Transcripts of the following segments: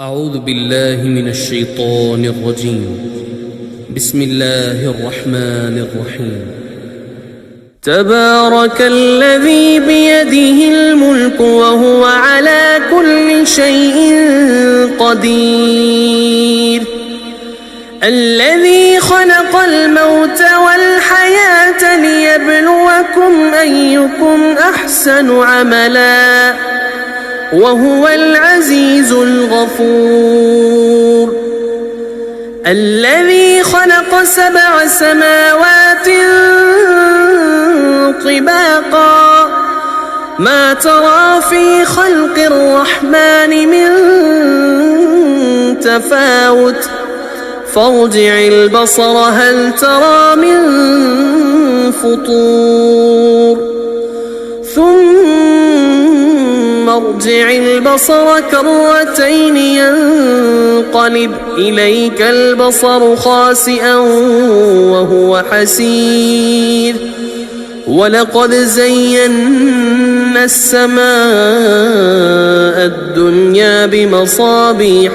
أعوذ بالله من الشيطان الرجيم. بسم الله الرحمن الرحيم. تبارك الذي بيده الملك وهو على كل شيء قدير، الذي خلق الموت والحياة ليبلوكم أيكم أحسن عملا وهو العزيز الغفور، الذي خلق 7 سماوات طباقا ما ترى في خلق الرحمن من تفاوت فارجع البصر هل ترى من فطور ثم ارجع البصر كرتين ينقلب إليك البصر خاسئا وهو حسير، ولقد زينا السماء الدنيا بمصابيح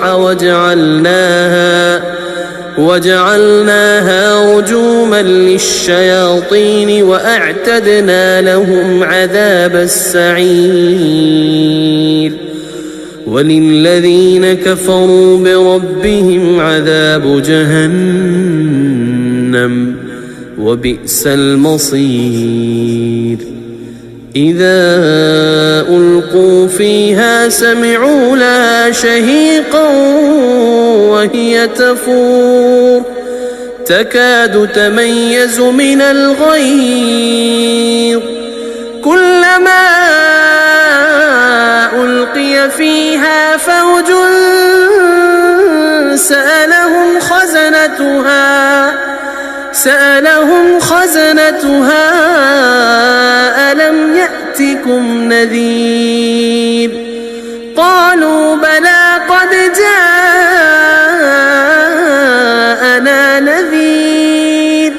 وجعلناها رجوما للشياطين وأعتدنا لهم عذاب السعير، وللذين كفروا بربهم عذاب جهنم وبئس المصير. إذا ألقوا فيها سمعوا لها شهيقا وهي تفور تكاد تميز من الغيظ، كلما ألقي فيها فوج سألهم خزنتها ألم يأتكم نذير، قالوا بلى قد جاءنا نذير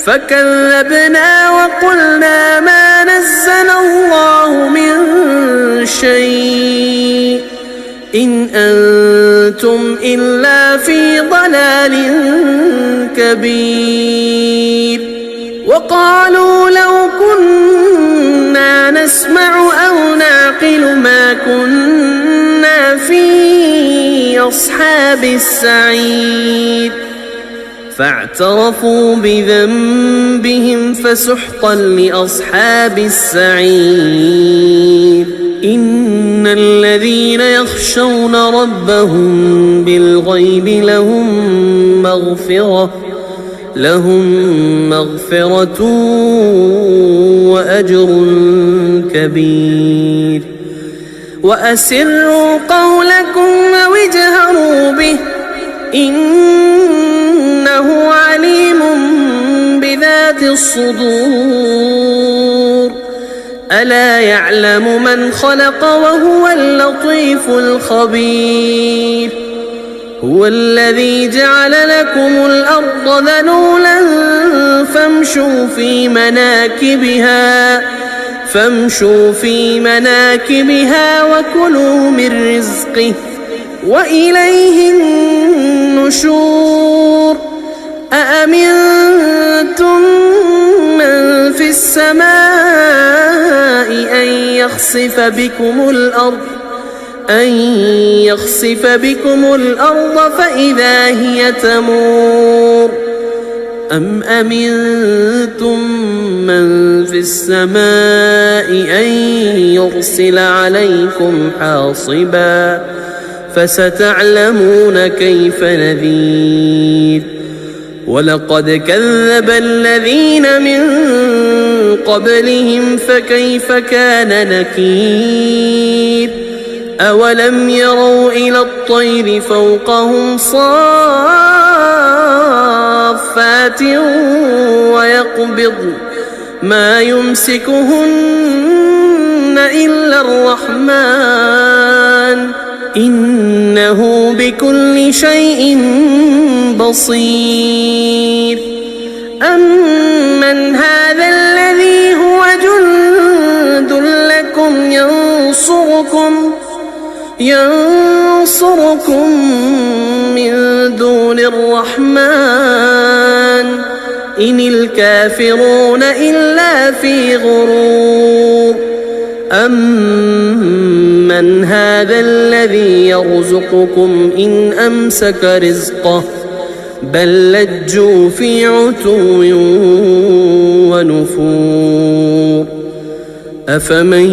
فكذبنا وقلنا ما نزل الله من شيء إن أنتم إلا في ضلال كبير، وقالوا لو كنا نسمع أو نعقل ما كنا في أصحاب السعير، فاعترفوا بذنبهم فسحقا لأصحاب السعير. إن الذين يخشون ربهم بالغيب لهم مغفرة وأجر كبير. وأسروا قولكم أو اجهروا به إنه عليم بذات الصدور، ألا يعلم من خلق وهو اللطيف الخبير. هو الذي جعل لكم الأرض ذلولا فامشوا في مناكبها وكلوا من رزقه وإليه النشور. أأمنتم من في السماء أن يخسف بكم الأرض فإذا هي تمور، أم أمنتم من في السماء أن يرسل عليكم حاصبا فستعلمون كيف نذير. ولقد كذب الذين من قبلهم فكيف كان نكير. أولم يروا إلى الطير فوقهم صافات ويقبضن ما يمسكهن إلا الرحمن إنه بكل شيء بصير. أمن هذا الذي هو جند لكم ينصركم ينصركم من دون الرحمن إن الكافرون إلا في غرور أمن هذا الذي يرزقكم إن أمسك رزقه بل لجوا في عتو ونفور أفمن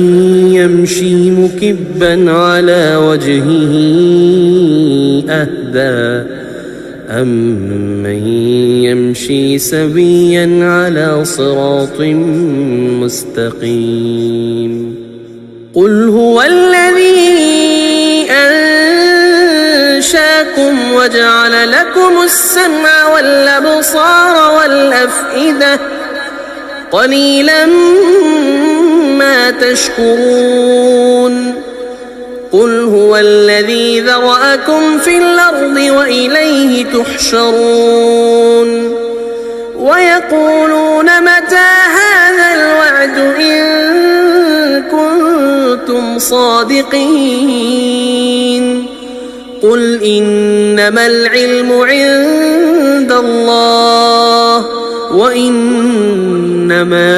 يمشي مكبا على وجهه أهدى أمن يمشي سويا على صراط مستقيم قل هو الذي أنشاكم وجعل لكم السمع والأبصار والأفئدة قليلا ما تشكرون قل هو الذي ذرأكم في الأرض وإليه تحشرون ويقولون متى هذا الوعد إن كنتم صادقين قل إنما العلم عند الله وإنما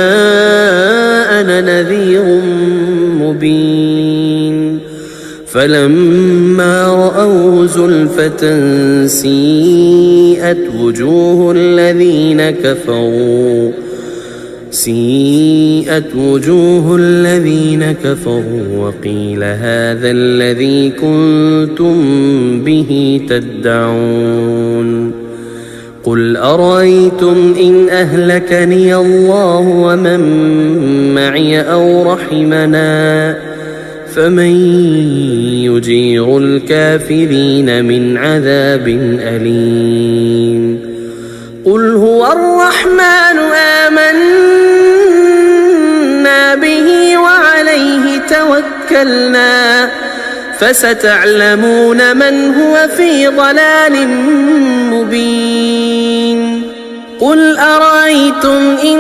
أنا نذير مبين فلما رأوا زلفة سيئت وجوه الذين كفروا وقيل هذا الذي كنتم به تدعون قل أرأيتم إن أهلكني الله ومن معي أو رحمنا فمن يجير الكافرين من عذاب أليم قل هو الرحمن آمنا به وعليه توكلنا فستعلمون من هو في ضلال مبين قل أرأيتم إن